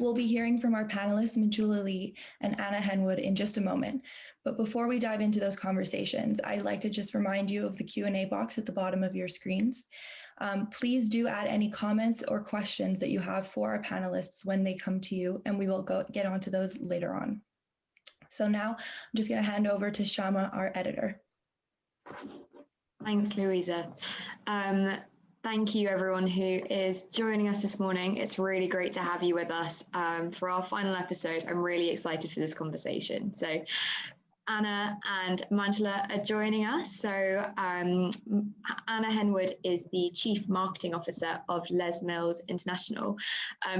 We'll be hearing from our panelists, Manjula and Anna Henwood, in just a moment. But before we dive into those conversations, I'd like to just remind you of the Q&A box at the bottom of your screens. Please do add any comments or questions that you have for our panelists when they come to you, and we will get onto those later on. So now I'm just going to hand over to Shama, our editor. Thanks, Louisa. Thank you, everyone who is joining us this morning. It's really great to have you with us for our final episode. I'm really excited for this conversation. So Anna and Manjula are joining us. So Anna Henwood is the Chief Marketing Officer of Les Mills International.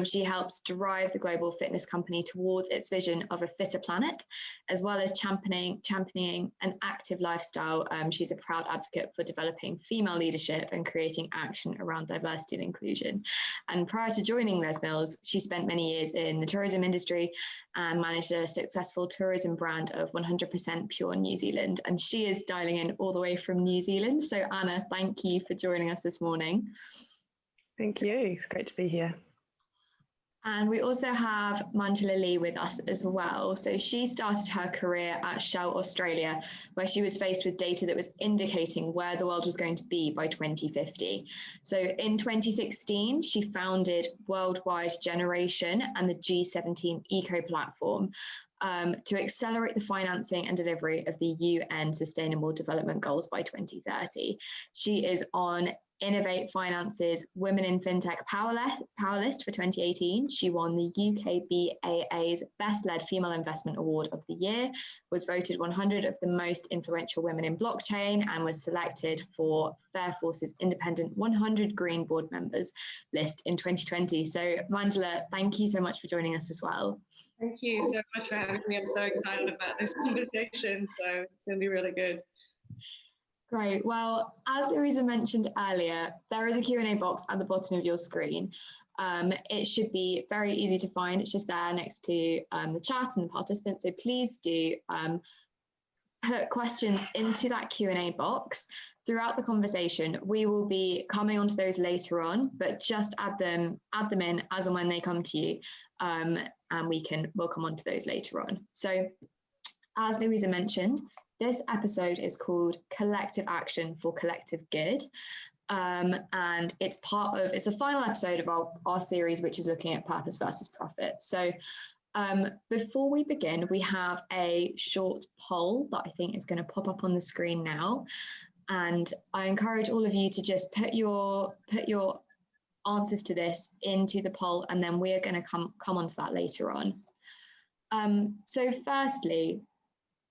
She helps drive the global fitness company towards its vision of a fitter planet, as well as championing an active lifestyle. She's a proud advocate for developing female leadership and creating action around diversity and inclusion. And prior to joining Les Mills, she spent many years in the tourism industry and managed a successful tourism brand of 100% Pure New Zealand. And she is dialing in all the way from New Zealand. So Anna, thank you for joining us this morning. Thank you. It's great to be here. And we also have Manjula with us as well. So she started her career at Shell Australia, where she was faced with data that was indicating where the world was going to be by 2050. So in 2016, she founded Worldwide Generation and the G17 Eco Platform to accelerate the financing and delivery of the UN Sustainable Development Goals by 2030. She is on Innovate Finance's Women in FinTech Power List for 2018. She won the UKBAA's Best Led Female Investment Award of the Year, was voted 100 of the most influential women in blockchain, and was selected for Fairforce's Independent 100 Green Board Members list in 2020. So Manjula, thank you so much for joining us as well. Thank you so much for having me. I'm so excited about this conversation, so it's going to be really good. Great. Well, as Louisa mentioned earlier, there is a Q&A box at the bottom of your screen. It should be very easy to find. It's just there next to the chat and the participants. So please do put questions into that Q&A box throughout the conversation. We will be coming onto those later on, but just add them in as and when they come to you, and we'll come on to those later on. So as Louisa mentioned, this episode is called Collective Action for Collective Good. And it's the final episode of our series, which is looking at purpose versus profit. So before we begin, we have a short poll that I think is going to pop up on the screen now. And I encourage all of you to just put your answers to this into the poll, and then we are going to come on to that later on. So firstly,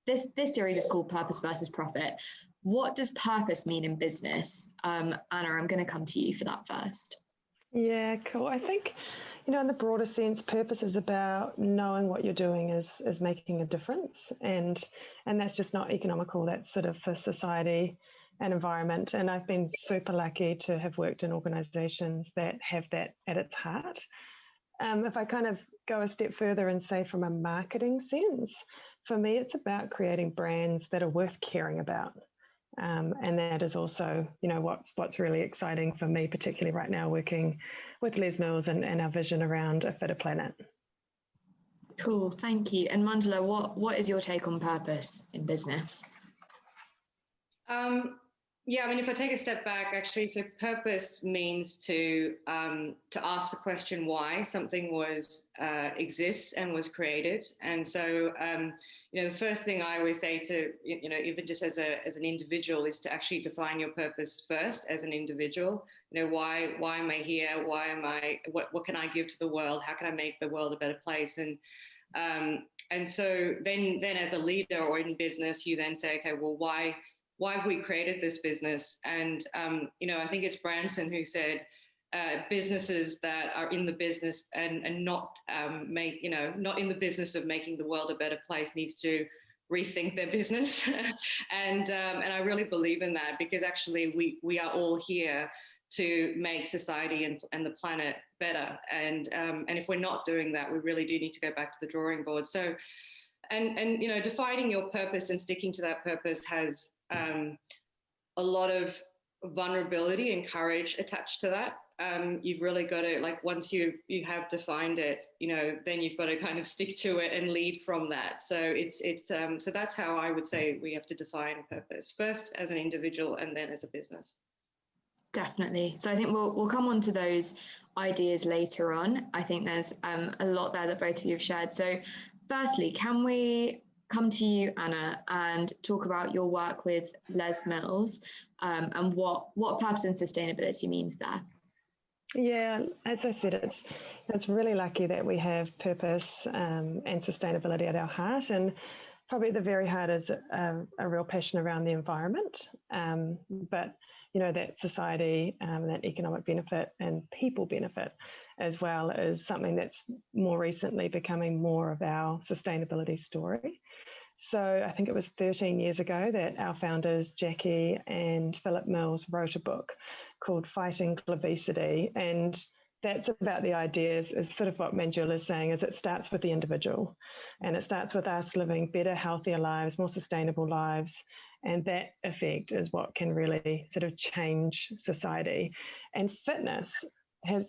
This series is called Purpose versus Profit. What does purpose mean in business? Anna, I'm going to come to you for that first. Yeah, cool. I think, in the broader sense, purpose is about knowing what you're doing is making a difference. And that's just not economical. That's sort of for society and environment. And I've been super lucky to have worked in organizations that have that at its heart. If I kind of go a step further and say from a marketing sense, for me, it's about creating brands that are worth caring about. And that is also, what's really exciting for me, particularly right now, working with Les Mills and our vision around a fitter planet. Cool, thank you. And Manjula, what is your take on purpose in business? Yeah, I mean, if I take a step back, actually, so purpose means to ask the question why something exists and was created. And so, the first thing I always say to, even just as an individual, is to actually define your purpose first as an individual. Why am I here? Why am I? What can I give to the world? How can I make the world a better place? And so then as a leader or in business, you then say, okay, well, why have we created this business? And, I think it's Branson who said, businesses that are in the business and not not in the business of making the world a better place needs to rethink their business. And I really believe in that, because actually we are all here to make society and the planet better. And if we're not doing that, we really do need to go back to the drawing board. So, and defining your purpose and sticking to that purpose has a lot of vulnerability and courage attached to that. you've really got to, like, once you have defined it, then you've got to kind of stick to it and lead from that. So so that's how I would say we have to define purpose, first as an individual and then as a business. Definitely. So I think we'll come on to those ideas later on. I think there's a lot there that both of you have shared. So firstly, can we come to you, Anna, and talk about your work with Les Mills and what purpose and sustainability means there? Yeah, as I said, it's really lucky that we have purpose and sustainability at our heart, and probably at the very heart is a real passion around the environment, but that society, that economic benefit and people benefit as well is something that's more recently becoming more of our sustainability story. So I think it was 13 years ago that our founders, Jackie and Philip Mills, wrote a book called Fighting Obesity. And that's about the ideas, is sort of what Manjula is saying, is it starts with the individual. And it starts with us living better, healthier lives, more sustainable lives. And that effect is what can really sort of change society. And fitness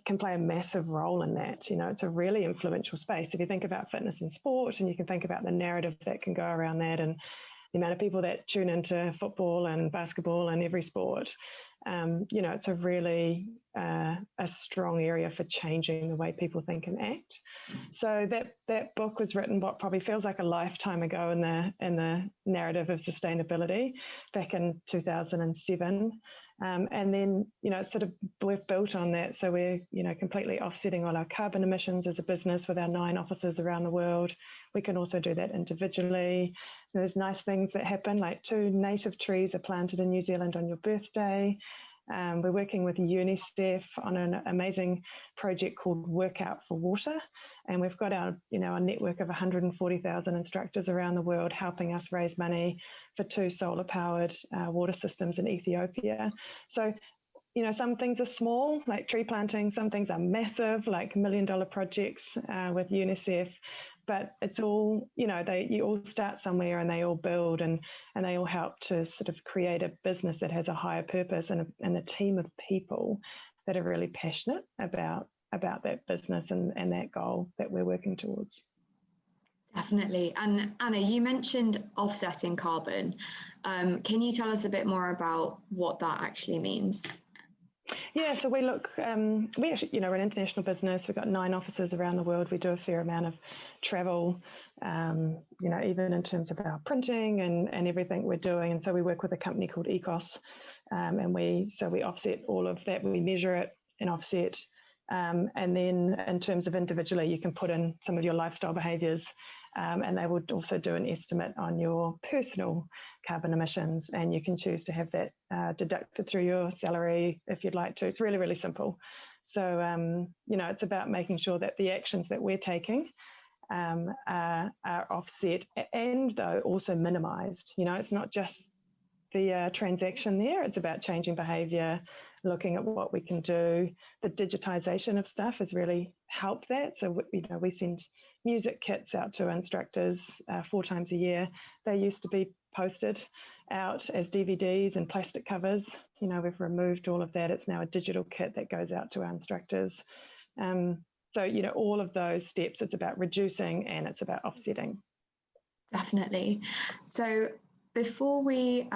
can play a massive role in that. It's a really influential space. If you think about fitness in sport, and you can think about the narrative that can go around that, and the amount of people that tune into football and basketball and every sport, it's a really a strong area for changing the way people think and act. So that book was written what probably feels like a lifetime ago in the narrative of sustainability back in 2007. And then, sort of we've built on that. So we're, completely offsetting all our carbon emissions as a business with our 9 offices around the world. We can also do that individually. There's nice things that happen, like 2 native trees are planted in New Zealand on your birthday. We're working with UNICEF on an amazing project called Workout for Water. And we've got our network of 140,000 instructors around the world helping us raise money for 2 solar-powered water systems in Ethiopia. So, some things are small, like tree planting. Some things are massive, like $1 million projects with UNICEF. But it's all, you all start somewhere and they all build and they all help to sort of create a business that has a higher purpose and a team of people that are really passionate about that business and that goal that we're working towards. Definitely. And Anna, you mentioned offsetting carbon. Can you tell us a bit more about what that actually means? Yeah, so we actually, we're an international business. We've got 9 offices around the world. We do a fair amount of travel, even in terms of our printing and everything we're doing. And so we work with a company called Ecos, and we offset all of that. We measure it and offset. And then in terms of individually, you can put in some of your lifestyle behaviours, and they would also do an estimate on your personal carbon emissions, and you can choose to have that deducted through your salary if you'd like to. It's really, really simple. So, it's about making sure that the actions that we're taking are offset and though also minimised. It's not just the transaction there, it's about changing behaviour, looking at what we can do. The digitisation of stuff has really helped that. So, we send music kits out to instructors 4 times a year. They used to be posted out as DVDs and plastic covers. We've removed all of that. It's now a digital kit that goes out to our instructors. So, all of those steps, it's about reducing and it's about offsetting. Definitely. So before we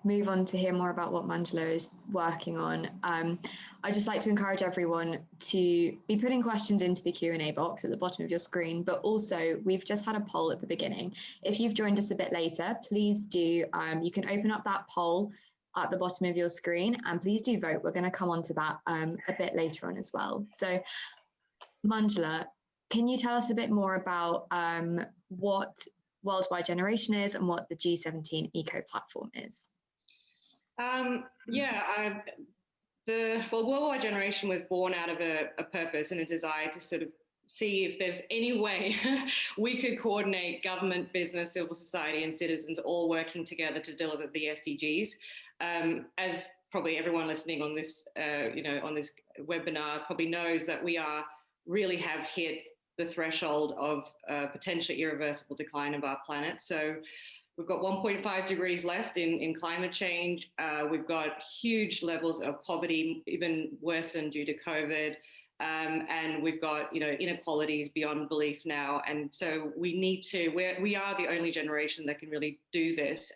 move on to hear more about what Manjula is working on, I'd just like to encourage everyone to be putting questions into the Q&A box at the bottom of your screen, but also we've just had a poll at the beginning. If you've joined us a bit later, please do, you can open up that poll at the bottom of your screen and please do vote. We're going to come on to that a bit later on as well. So Manjula, can you tell us a bit more about what Worldwide Generation is and what the G17 Eco Platform is? Worldwide Generation was born out of a purpose and a desire to sort of see if there's any way we could coordinate government, business, civil society, and citizens all working together to deliver the SDGs. As probably everyone listening on this, on this webinar probably knows, that we really have hit the threshold of potentially irreversible decline of our planet. So We've got 1.5 degrees left in climate change. We've got huge levels of poverty, even worsened due to COVID. And we've got, inequalities beyond belief now. And so we are the only generation that can really do this.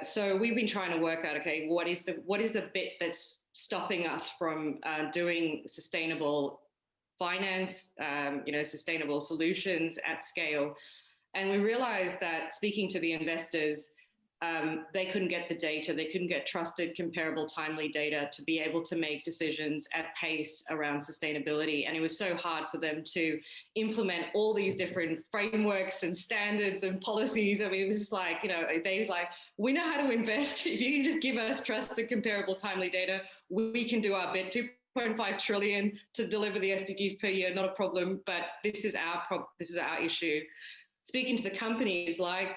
So we've been trying to work out, okay, what is the bit that's stopping us from doing sustainable finance, sustainable solutions at scale. And we realized that speaking to the investors, they couldn't get the data, they couldn't get trusted, comparable, timely data to be able to make decisions at pace around sustainability. And it was so hard for them to implement all these different frameworks and standards and policies. I mean, it was just like, they was like, we know how to invest. If you can just give us trusted, comparable, timely data, we can do our bit. 2.5 trillion to deliver the SDGs per year, not a problem, but this is our issue. Speaking to the companies, like,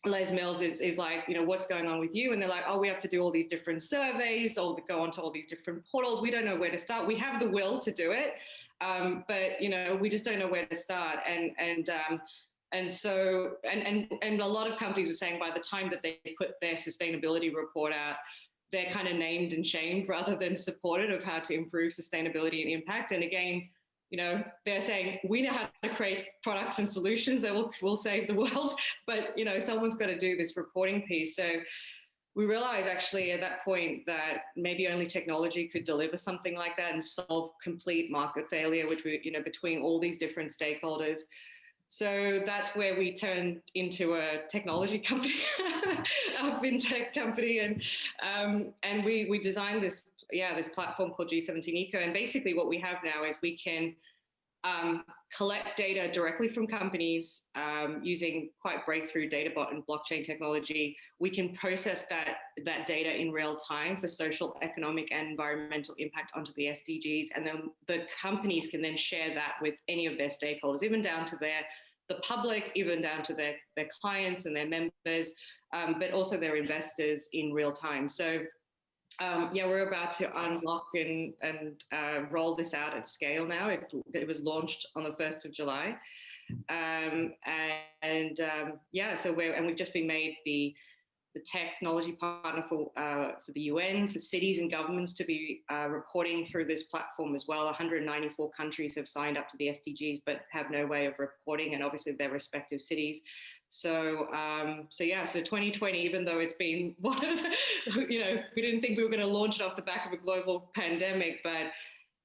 Les Mills is like, what's going on with you? And they're like, oh, we have to do all these different surveys, or go onto all these different portals. We don't know where to start. We have the will to do it, but we just don't know where to start. And so a lot of companies were saying by the time that they put their sustainability report out, they're kind of named and shamed rather than supported of how to improve sustainability and impact. And again, they're saying, we know how to create products and solutions that will save the world, but, someone's got to do this reporting piece. So we realized actually at that point that maybe only technology could deliver something like that and solve complete market failure, which between all these different stakeholders. So that's where we turned into a technology company, a fintech company, and we designed this platform called G17 Eco. And basically, what we have now is we can collect data directly from companies using quite breakthrough data bot and blockchain technology. We can process that data in real time for social, economic, and environmental impact onto the SDGs. And then the companies can then share that with any of their stakeholders, even down to the public, even down to their clients and their members, but also their investors in real time. So we're about to unlock and roll this out at scale now. It was launched on the 1st of July. We've just been made the technology partner for the UN, for cities and governments to be reporting through this platform as well. 194 countries have signed up to the SDGs, but have no way of reporting, and obviously their respective cities. So 2020, even though it's been one of, we didn't think we were going to launch it off the back of a global pandemic, but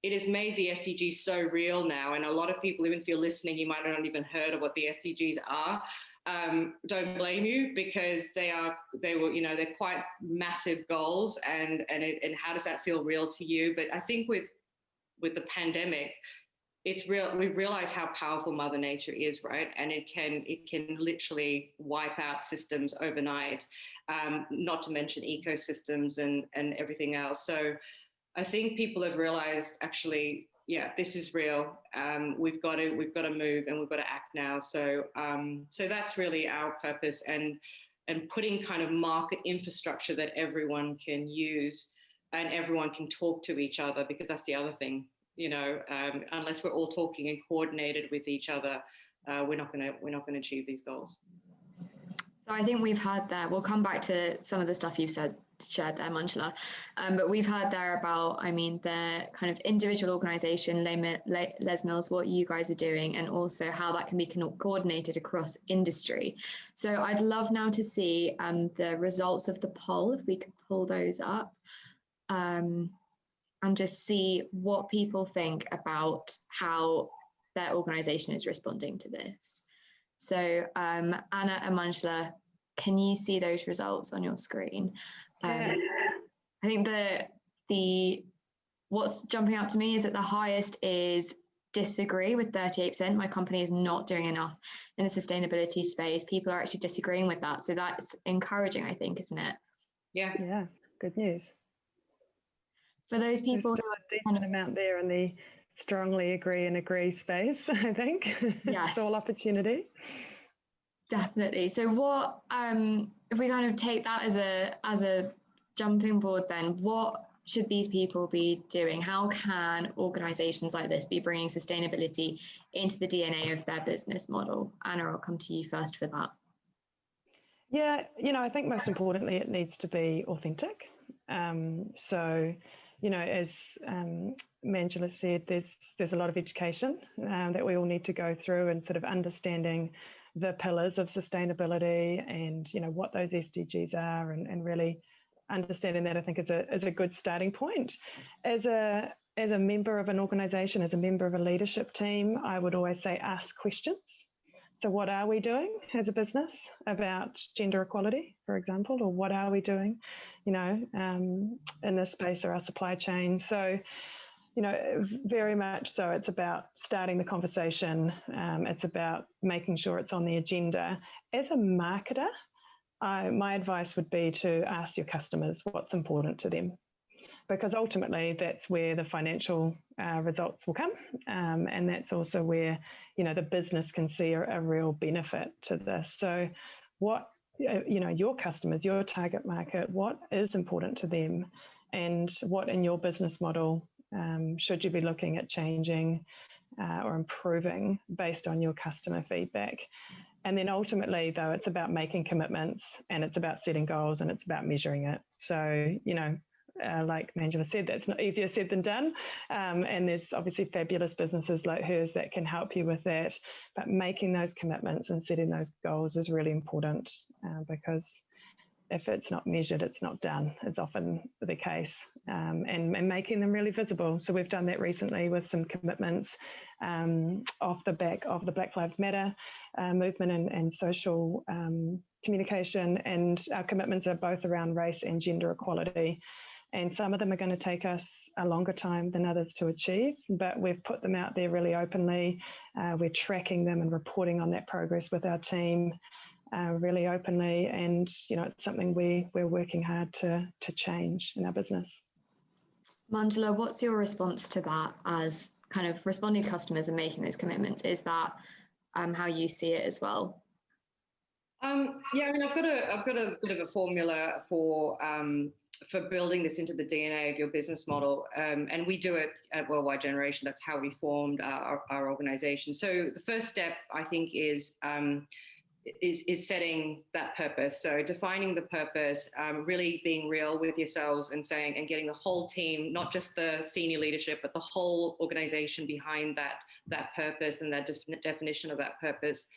it has made the SDGs so real now. And a lot of people, even if you're listening, you might not have even heard of what the SDGs are. Don't blame you, because they're quite massive goals, and how does that feel real to you? But I think with the pandemic, it's real. We realize how powerful Mother Nature is, right? And it can literally wipe out systems overnight, not to mention ecosystems and everything else. So I think people have realized, actually, this is real. We've got to move, and we've got to act now. So that's really our purpose, and putting kind of market infrastructure that everyone can use and everyone can talk to each other, because that's the other thing. Unless we're all talking and coordinated with each other, we're not going to achieve these goals. So I think we've heard there. We'll come back to some of the stuff you've shared there, Manjula. But we've heard there about, the kind of individual organisation, Les Mills, what you guys are doing, and also how that can be coordinated across industry. So I'd love now to see the results of the poll, if we could pull those up. And just see what people think about how their organisation is responding to this. So Anna and Manjula, can you see those results on your screen? I think the what's jumping out to me is that the highest is disagree with 38%. My company is not doing enough in the sustainability space. People are actually disagreeing with that. So that's encouraging, I think, isn't it? Yeah, good news. For those people who are a decent amount there in the strongly agree space, I think. Yes. It's all opportunity. Definitely. So what if we kind of take that as a jumping board, then what should these people be doing? How can organizations like this be bringing sustainability into the DNA of their business model? Anna, I'll come to you first for that. Yeah, I think most importantly, it needs to be authentic. So, as Manjula said, there's a lot of education that we all need to go through, and sort of understanding the pillars of sustainability and what those SDGs are, and really understanding that, I think, is a good starting point. As a member of an organisation, as a member of a leadership team, I would always say ask questions. So what are we doing as a business about gender equality, for example, or what are we doing, in this space or our supply chain? So, very much so it's about starting the conversation. It's about making sure it's on the agenda. As a marketer, my advice would be to ask your customers what's important to them, because ultimately that's where the financial results will come, and that's also where the business can see a real benefit to this. So what your customers, your target market, what is important to them, and what in your business model should you be looking at changing or improving based on your customer feedback. And then ultimately, though, it's about making commitments, and it's about setting goals, and it's about measuring it. So, like Manjula said, that's not easier said than done. And there's obviously fabulous businesses like hers that can help you with that. But making those commitments and setting those goals is really important, because if it's not measured, it's not done. It's often the case, and making them really visible. So we've done that recently with some commitments off the back of the Black Lives Matter movement and social communication. And our commitments are both around race and gender equality. And some of them are going to take us a longer time than others to achieve, but we've put them out there really openly. We're tracking them and reporting on that progress with our team really openly, and it's something we're working hard to change in our business. Manjula, what's your response to that, as kind of responding to customers and making those commitments? Is that how you see it as well? Yeah, I mean, I've got a bit of a formula for building this into the DNA of your business model, and we do it at Worldwide Generation. That's how we formed our organization. So the first step, I think, is setting that purpose. So defining the purpose, really being real with yourselves and saying, and getting the whole team, not just the senior leadership, but the whole organization behind that purpose and that definition of that purpose.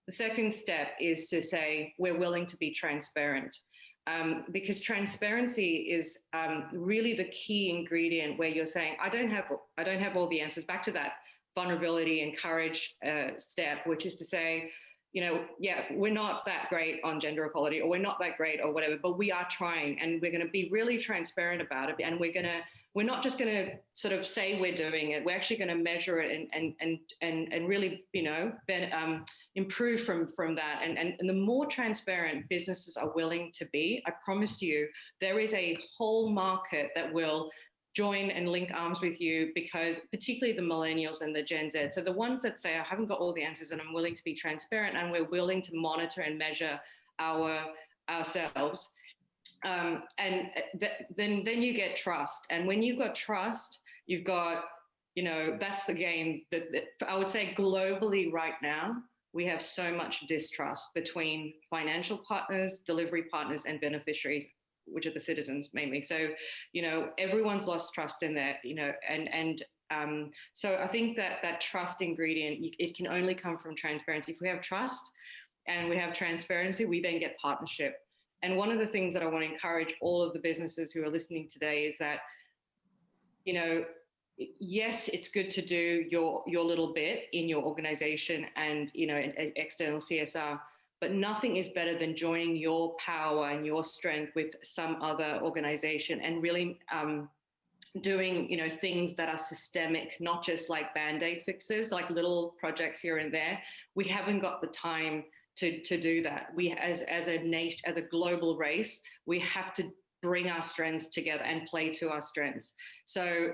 The second step is to say, we're willing to be transparent. Because transparency is really the key ingredient, where you're saying, I don't have all the answers. Back to that vulnerability and courage step, which is to say, yeah, we're not that great on gender equality, or we're not that great or whatever, but we are trying, and we're going to be really transparent about it. And we're not just going to sort of say we're doing it. We're actually going to measure it and really, improve from that. And the more transparent businesses are willing to be, I promise you, there is a whole market that will join and link arms with you, because particularly the millennials and the Gen Z. So the ones that say, I haven't got all the answers and I'm willing to be transparent, and we're willing to monitor and measure ourselves. Then you get trust. And when you've got trust, you've got, that's the game that I would say globally right now, we have so much distrust between financial partners, delivery partners, and beneficiaries, which are the citizens mainly. So, everyone's lost trust in that, so I think that trust ingredient, it can only come from transparency. If we have trust and we have transparency, we then get partnership. And one of the things that I want to encourage all of the businesses who are listening today is that, yes, it's good to do your little bit in your organization and, external CSR, but nothing is better than joining your power and your strength with some other organization and really doing, things that are systemic, not just like Band-Aid fixes, like little projects here and there. We haven't got the time to do that. We, as a nation, as a global race, we have to bring our strengths together and play to our strengths. So,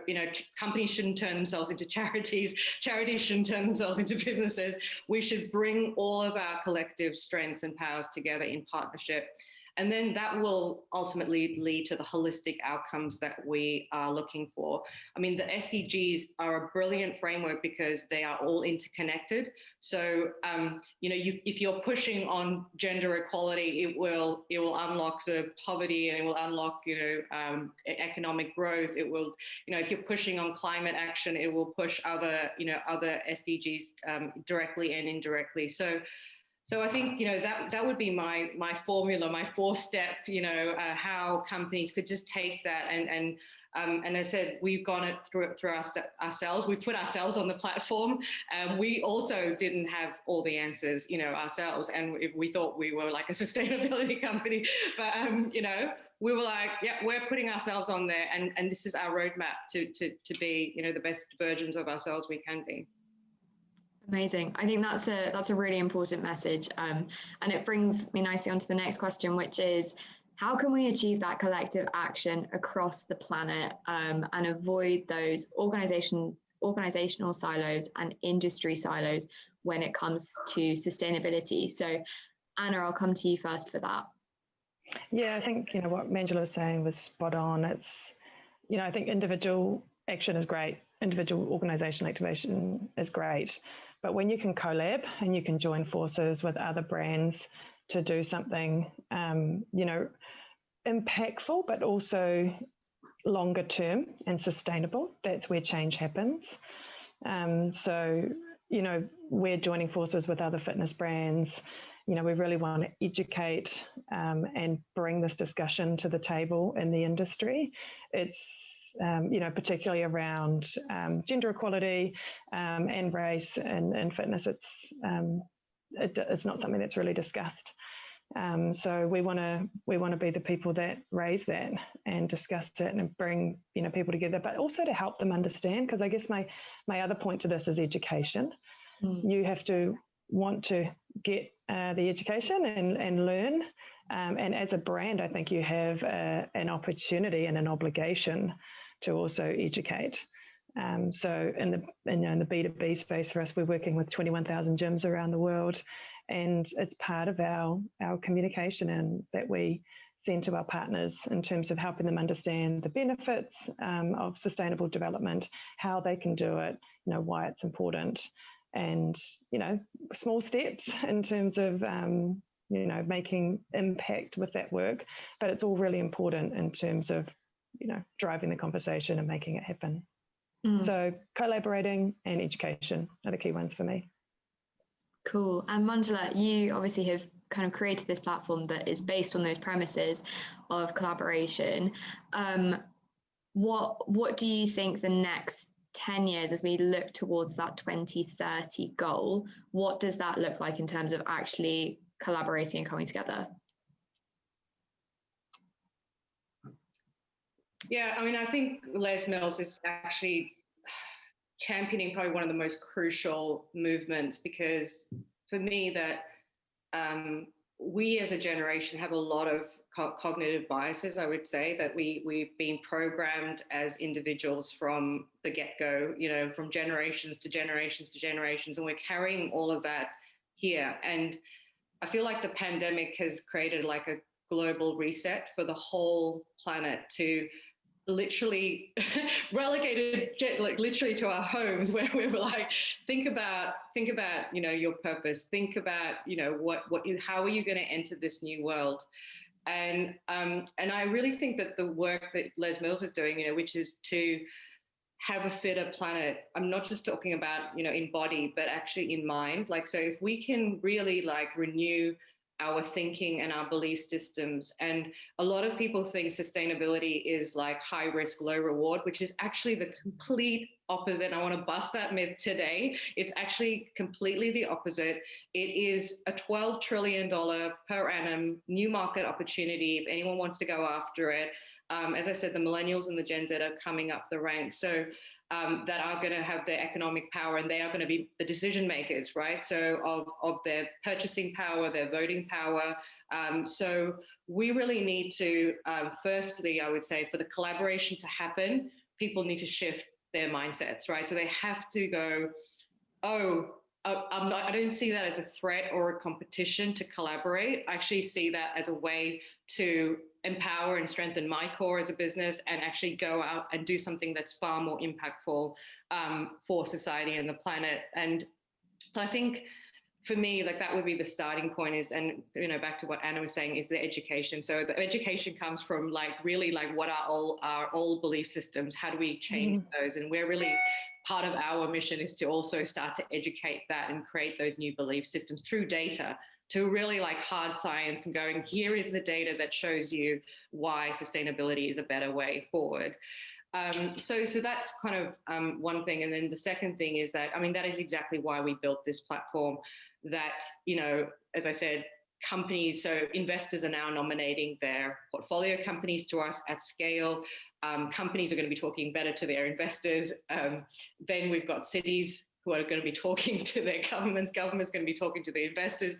companies shouldn't turn themselves into charities. Charities shouldn't turn themselves into businesses. We should bring all of our collective strengths and powers together in partnership. And then that will ultimately lead to the holistic outcomes that we are looking for. I mean, the SDGs are a brilliant framework because they are all interconnected. So, if you're pushing on gender equality, it will unlock sort of poverty, and it will unlock, economic growth. It will, if you're pushing on climate action, it will push other SDGs directly and indirectly. So I think, that would be my formula, my 4-step, how companies could just take that and as I said, we've gone it through ourselves. We've put ourselves on the platform. We also didn't have all the answers, ourselves, and we thought we were like a sustainability company, but we were like, yeah, we're putting ourselves on there, and this is our roadmap to be, the best versions of ourselves we can be. Amazing. I think that's a really important message. And it brings me nicely onto the next question, which is, how can we achieve that collective action across the planet and avoid those organizational silos and industry silos when it comes to sustainability? So Anna, I'll come to you first for that. Yeah, I think, what Manjula was saying was spot on. It's, I think individual action is great. Individual organizational activation is great. But when you can collab and you can join forces with other brands to do something, impactful, but also longer term and sustainable, that's where change happens. So, we're joining forces with other fitness brands. We really want to educate and bring this discussion to the table in the industry. It's particularly around gender equality and race and fitness. It's not something that's really discussed. So we want to be the people that raise that and discuss it and bring people together, but also to help them understand. Because I guess my other point to this is education. You have to want to get the education and learn. And as a brand, I think you have an opportunity and an obligation to also educate. So in the B2B space for us, we're working with 21,000 gyms around the world, and it's part of our communication and that we send to our partners in terms of helping them understand the benefits of sustainable development, how they can do it, why it's important, and small steps in terms of making impact with that work. But it's all really important in terms of driving the conversation and making it happen. So collaborating and education are the key ones for me. Cool. And Manjula, you obviously have kind of created this platform that is based on those premises of collaboration. What do you think the next 10 years, as we look towards that 2030 goal, what does that look like in terms of actually collaborating and coming together? Yeah, I mean, I think Les Mills is actually championing probably one of the most crucial movements, because for me that we as a generation have a lot of cognitive biases, I would say, that we've been programmed as individuals from the get-go, from generations to generations to generations, and we're carrying all of that here. And I feel like the pandemic has created like a global reset for the whole planet to literally relegated literally to our homes, where we were like, think about your purpose, think about how are you going to enter this new world. And I really think that the work that Les Mills is doing, which is to have a fitter planet, I'm not just talking about in body, but actually in mind. Like, so if we can really renew our thinking and our belief systems. And a lot of people think sustainability is like high risk, low reward, which is actually the complete opposite. I want to bust that myth today. It's actually completely the opposite. It is a $12 trillion per annum new market opportunity if anyone wants to go after it. As I said, the millennials and the Gen Z are coming up the ranks. So that are going to have their economic power, and they are going to be the decision makers, right? So of their purchasing power, their voting power. So we really need to, firstly, I would say, for the collaboration to happen, people need to shift their mindsets, right? So they have to go, oh, I don't see that as a threat or a competition to collaborate. I actually see that as a way to empower and strengthen my core as a business and actually go out and do something that's far more impactful for society and the planet. And so I think for me, like that would be the starting point is, and back to what Anna was saying, is the education. So the education comes from like really like what are all our old belief systems? How do we change those? And we're really, part of our mission is to also start to educate that and create those new belief systems through data, to really like hard science and going, here is the data that shows you why sustainability is a better way forward. So that's kind of one thing. And then the second thing is that, I mean, that is exactly why we built this platform that, as I said, companies, so investors are now nominating their portfolio companies to us at scale. Companies are going to be talking better to their investors. Then we've got cities who are going to be talking to their governments going to be talking to the investors,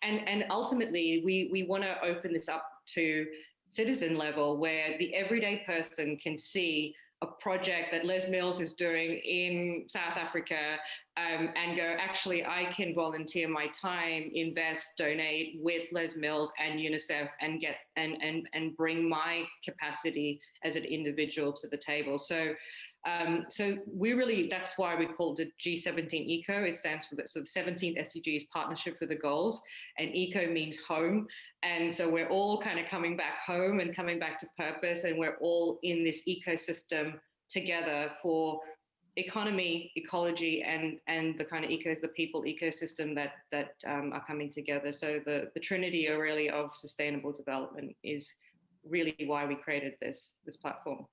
and ultimately we want to open this up to citizen level where the everyday person can see a project that Les Mills is doing in South Africa and go, actually, I can volunteer my time, invest, donate with Les Mills and UNICEF and get and bring my capacity as an individual to the table. So we really, that's why we called it G17 Eco. It stands for the 17th SDG is Partnership for the Goals, and Eco means home. And so we're all kind of coming back home and coming back to purpose, and we're all in this ecosystem together for economy, ecology, and the kind of the people ecosystem that are coming together. So the trinity really of sustainable development is really why we created this platform.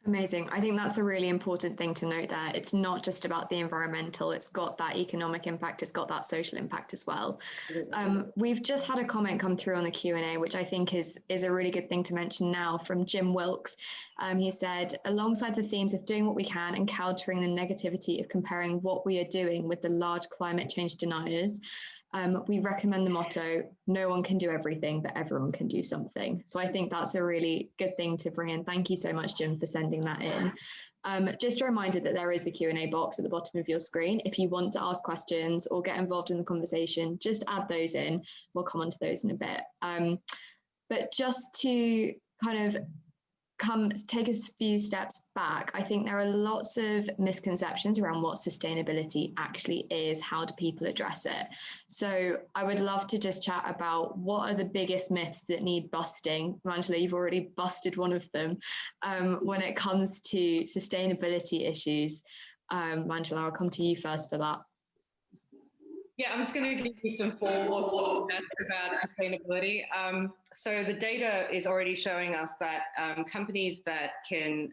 Amazing. I think that's a really important thing to note there. It's not just about the environmental, it's got that economic impact, it's got that social impact as well. We've just had a comment come through on the Q&A, which I think is a really good thing to mention now, from Jim Wilkes. He said, alongside the themes of doing what we can and countering the negativity of comparing what we are doing with the large climate change deniers, we recommend the motto, no one can do everything, but everyone can do something. So I think that's a really good thing to bring in. Thank you so much, Jim, for sending that in. Just a reminder that there is the Q&A box at the bottom of your screen. If you want to ask questions or get involved in the conversation, just add those in. We'll come on to those in a bit. But just to kind of take a few steps back, I think there are lots of misconceptions around what sustainability actually is. How do people address it? So I would love to just chat about what are the biggest myths that need busting. Manjula, you've already busted one of them when it comes to sustainability issues. Manjula, I'll come to you first for that. Yeah, I'm just going to give you some forward about sustainability. So the data is already showing us that companies that can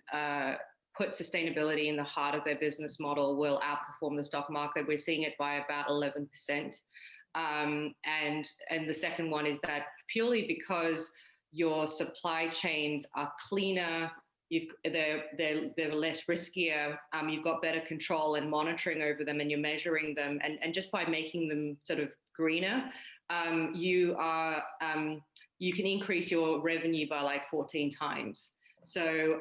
put sustainability in the heart of their business model will outperform the stock market. We're seeing it by about 11%. And the second one is that purely because your supply chains are cleaner, they're less riskier, you've got better control and monitoring over them, and you're measuring them, and just by making them sort of greener, you can increase your revenue by like 14 times. So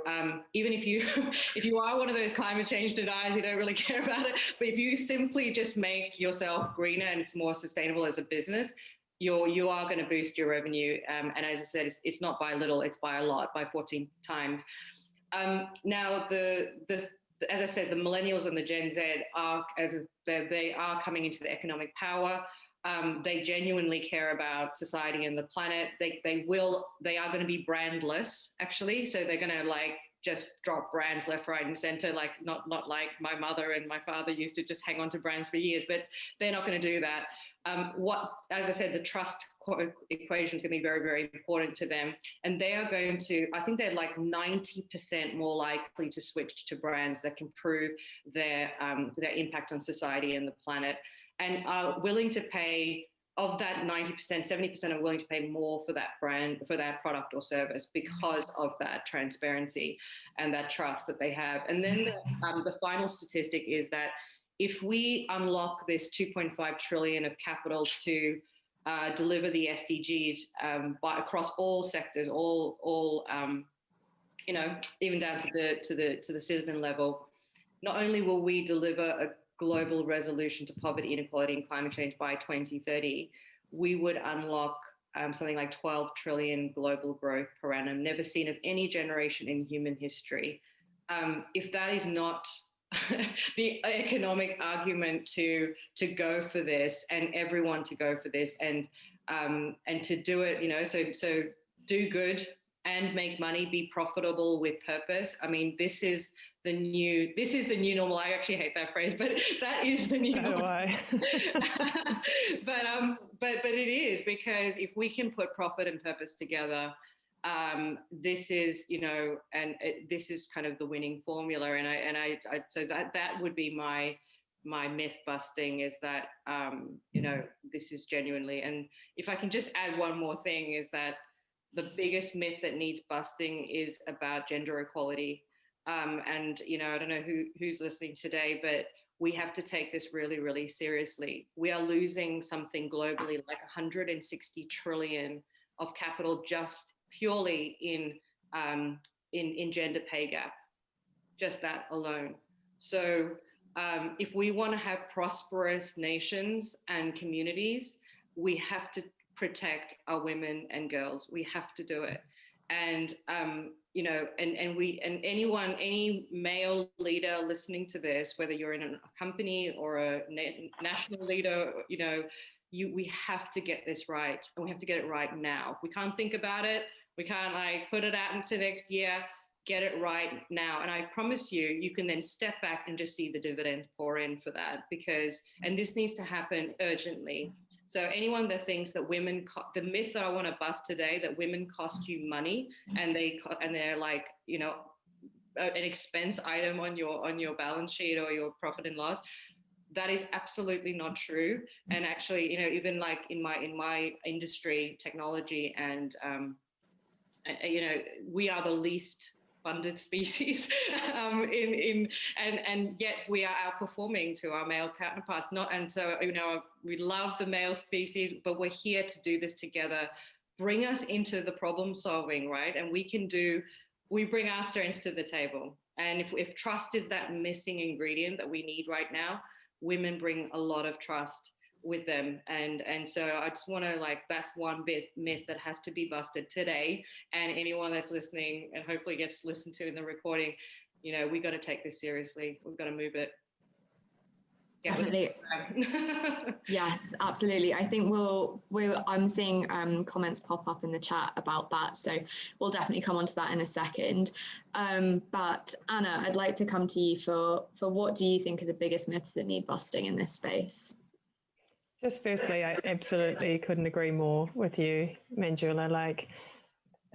even if you are one of those climate change deniers, you don't really care about it, but if you simply just make yourself greener and it's more sustainable as a business, you are going to boost your revenue. And as I said, it's not by little, it's by a lot, by 14 times. Now, as I said, the millennials and the Gen Z they are coming into the economic power. They genuinely care about society and the planet. They are going to be brandless, actually. So they're going to like just drop brands left, right, and center, like not like my mother and my father used to just hang on to brands for years, but they're not going to do that. As I said, the trust equation is going to be very, very important to them. And they are going to, I think they're like 90% more likely to switch to brands that can prove their impact on society and the planet, and are willing to pay, of that 90%, 70% are willing to pay more for that brand, for that product or service, because of that transparency and that trust that they have. And then the final statistic is that if we unlock this 2.5 trillion of capital to deliver the SDGs across all sectors, all even down to the citizen level, not only will we deliver a global resolution to poverty, inequality, and climate change by 2030, we would unlock something like 12 trillion global growth per annum, never seen of any generation in human history. If that is not the economic argument to go for this, and everyone to go for this, and to do it, so do good and make money, be profitable with purpose. I mean, this is the new normal. I actually hate that phrase, but that is the new normal. But it is, because if we can put profit and purpose together, this is, this is kind of the winning formula. And I so that would be my myth busting, is that, this is genuinely. And if I can just add one more thing, is that the biggest myth that needs busting is about gender equality. And, I don't know who's listening today, but we have to take this really, really seriously. We are losing something globally like 160 trillion of capital just purely in gender pay gap, just that alone. So if we want to have prosperous nations and communities, we have to protect our women and girls. We have to do it. And any male leader listening to this, whether you're in a company or a national leader, we have to get this right, and we have to get it right now. We can't think about it. We can't put it out into next year. Get it right now. And I promise you can then step back and just see the dividends pour in for that, and this needs to happen urgently. So anyone that thinks that women, the myth that I want to bust today, that women cost you money and they're like, an expense item on your balance sheet or your profit and loss, that is absolutely not true. And actually, even like in my industry, technology, and we are the least funded species, and yet we are outperforming to our male counterparts. We love the male species, but we're here to do this together. Bring us into the problem solving, right? And we bring our strengths to the table. And if trust is that missing ingredient that we need right now, women bring a lot of trust with them. And so I just want to, that's one myth that has to be busted today. And anyone that's listening and hopefully gets listened to in the recording, we got to take this seriously. We've got to move it. Definitely. Yes, absolutely. I think I'm seeing comments pop up in the chat about that, so we'll definitely come on to that in a second. But Anna, I'd like to come to you for what do you think are the biggest myths that need busting in this space? Just firstly, I absolutely couldn't agree more with you, Manjula.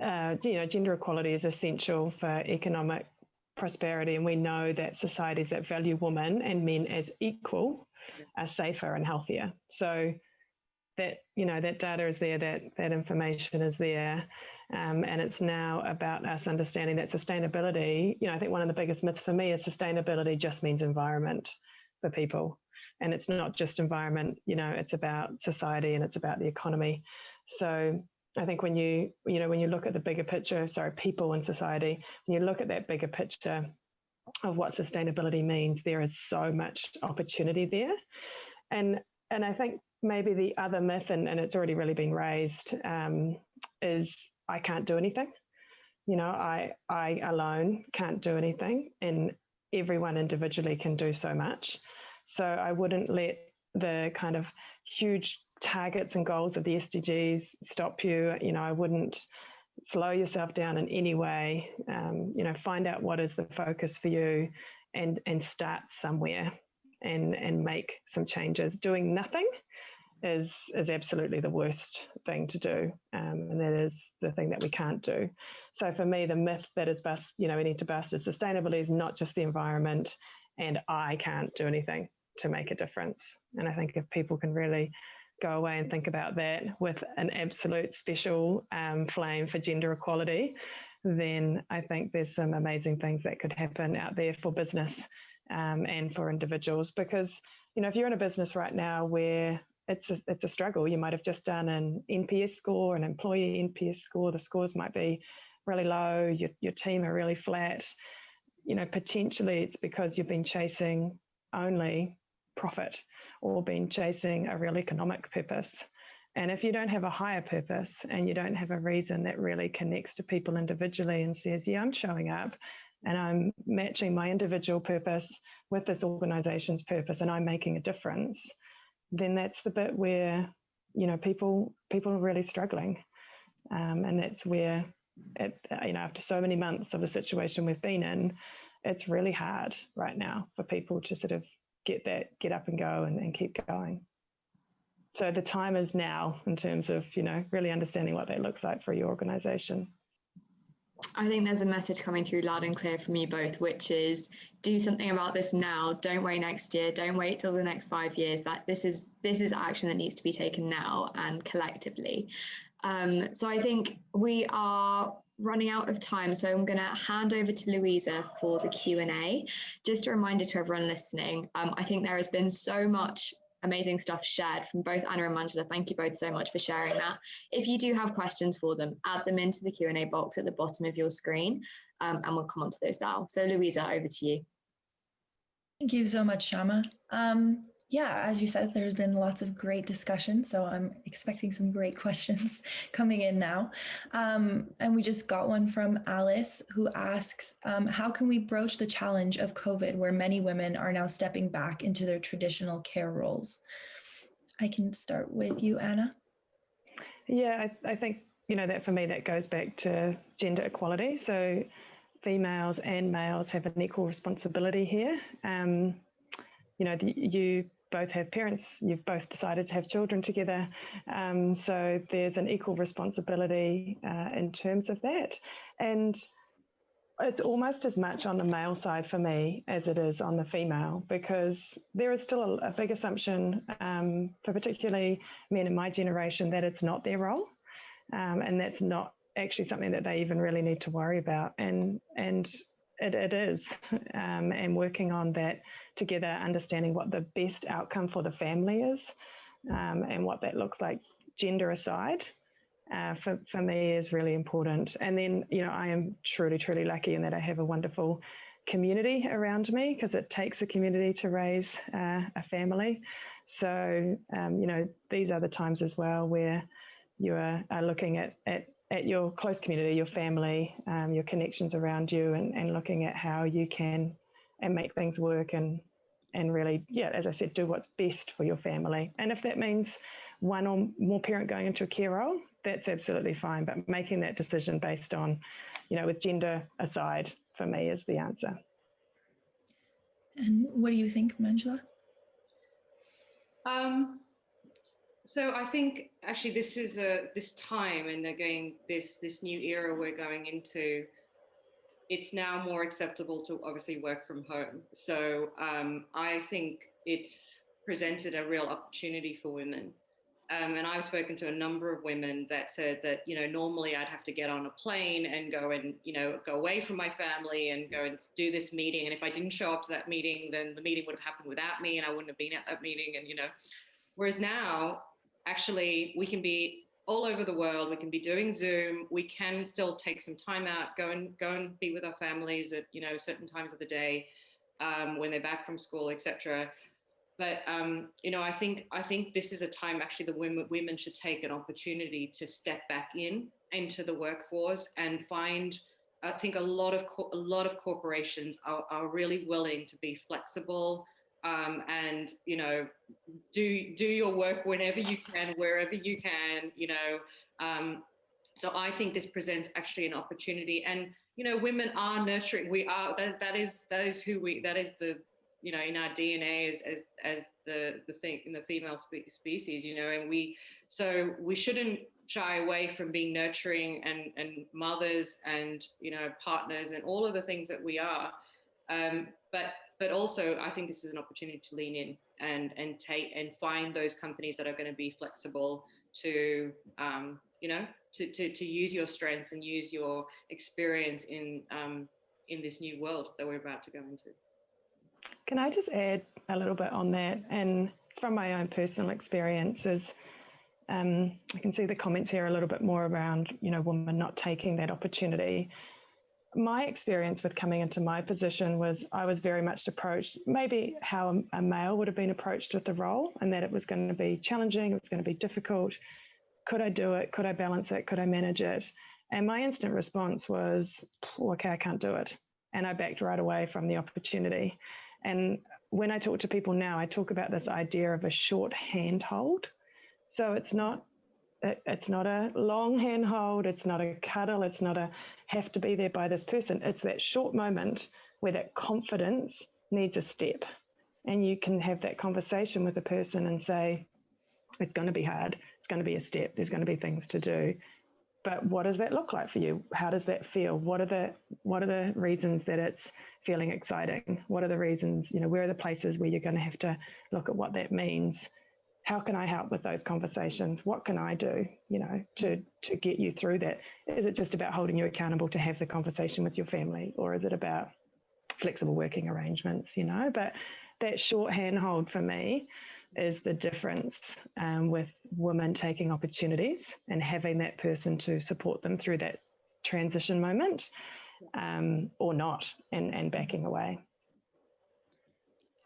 Gender equality is essential for economic prosperity, and we know that societies that value women and men as equal are safer and healthier. So that data is there, that information is there, and it's now about us understanding that sustainability. I think one of the biggest myths for me is sustainability just means environment for people. And it's not just environment, it's about society and it's about the economy. So I think when you look at the bigger picture, people and society, when you look at that bigger picture of what sustainability means, there is so much opportunity there. And I think maybe the other myth, and it's already really been raised, is I can't do anything. I alone can't do anything, and everyone individually can do so much. So I wouldn't let the kind of huge targets and goals of the SDGs stop you. I wouldn't slow yourself down in any way. Find out what is the focus for you and start somewhere and make some changes. Doing nothing is absolutely the worst thing to do. And that is the thing that we can't do. So for me, the myth that is we need to bust is sustainability is not just the environment and I can't do anything to make a difference. And I think if people can really go away and think about that with an absolute special flame for gender equality, then I think there's some amazing things that could happen out there for business and for individuals. Because, if you're in a business right now where it's a struggle, you might have just done an NPS score, an employee NPS score, the scores might be really low, your team are really flat, potentially it's because you've been chasing only profit or been chasing a real economic purpose. And if you don't have a higher purpose and you don't have a reason that really connects to people individually and says, yeah, I'm showing up and I'm matching my individual purpose with this organization's purpose and I'm making a difference, then that's the bit where, people are really struggling. And that's where, after so many months of the situation we've been in, it's really hard right now for people to sort of get up and go and keep going. So the time is now in terms of, really understanding what that looks like for your organisation. I think there's a message coming through loud and clear from you both, which is do something about this now. Don't wait next year. Don't wait till the next 5 years. That this is action that needs to be taken now and collectively. So I think we are running out of time. So I'm going to hand over to Louisa for the Q&A. Just a reminder to everyone listening, I think there has been so much amazing stuff shared from both Anna and Manjula. Thank you both so much for sharing that. If you do have questions for them, add them into the Q&A box at the bottom of your screen, and we'll come on to those now. So Louisa, over to you. Thank you so much, Shama. Yeah, as you said, there's been lots of great discussion, so I'm expecting some great questions coming in now. And we just got one from Alice, who asks, how can we broach the challenge of COVID where many women are now stepping back into their traditional care roles? I can start with you, Anna. Yeah, I think, that for me, that goes back to gender equality. So females and males have an equal responsibility here. You both have parents, you've both decided to have children together. So there's an equal responsibility in terms of that. And it's almost as much on the male side for me as it is on the female, because there is still a big assumption for particularly men in my generation that it's not their role. And that's not actually something that they even really need to worry about. And it is, and working on that together, understanding what the best outcome for the family is, and what that looks like gender aside, for me is really important. And then, I am truly, truly lucky in that I have a wonderful community around me, because it takes a community to raise a family. So, these are the times as well where you are looking at your close community, your family, your connections around you, and looking at how you can and make things work and really, as I said, do what's best for your family. And if that means one or more parent going into a care role, that's absolutely fine. But making that decision based on, with gender aside, for me is the answer. And what do you think, Manjula? So I think actually this time, and again this new era we're going into, it's now more acceptable to obviously work from home. So I think it's presented a real opportunity for women. And I've spoken to a number of women that said that, normally I'd have to get on a plane and go and, go away from my family and go and do this meeting. And if I didn't show up to that meeting, then the meeting would have happened without me and I wouldn't have been at that meeting. And, whereas now, actually, we can be all over the world. We can be doing Zoom. We can still take some time out, go and be with our families at, certain times of the day, when they're back from school, etc. But I think this is a time actually the women should take an opportunity to step back into the workforce and find. I think a lot of corporations are really willing to be flexible. And do your work whenever you can, wherever you can, so I think this presents actually an opportunity. And women are nurturing. We are that is who we, that is the, in our DNA as the thing in the female species, and we shouldn't shy away from being nurturing and mothers and partners and all of the things that we are, but also I think this is an opportunity to lean in and take and find those companies that are going to be flexible to to use your strengths and use your experience in this new world that we're about to go into. Can I just add a little bit on that? And from my own personal experiences, I can see the comments here a little bit more around, women not taking that opportunity. my experience with coming into my position was I was very much approached maybe how a male would have been approached with the role, and that it was going to be challenging, it was going to be difficult. Could I do it? Could I balance it? Could I manage it? And my instant response was, okay, I can't do it. And I backed right away from the opportunity. And when I talk to people now, I talk about this idea of a short handhold. So it's not a long handhold, it's not a cuddle, it's not a have to be there by this person. It's that short moment where that confidence needs a step. And you can have that conversation with a person and say, it's going to be hard, it's going to be a step, there's going to be things to do. But what does that look like for you? How does that feel? What are the reasons that it's feeling exciting? What are the reasons, where are the places where you're going to have to look at what that means? How can I help with those conversations? What can I do, to get you through that? Is it just about holding you accountable to have the conversation with your family, or is it about flexible working arrangements, But that short handhold for me is the difference with women taking opportunities and having that person to support them through that transition moment, or not, and backing away.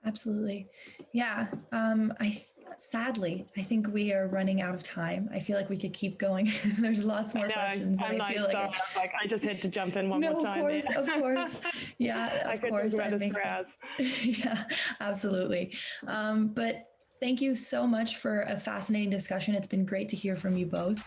Absolutely. Yeah. Sadly, I think we are running out of time. I feel like we could keep going. There's lots more questions. I'm I feel like I just had to jump in one more time. Of course. Yeah, of course. That makes sense. Yeah, absolutely. But thank you so much for a fascinating discussion. It's been great to hear from you both.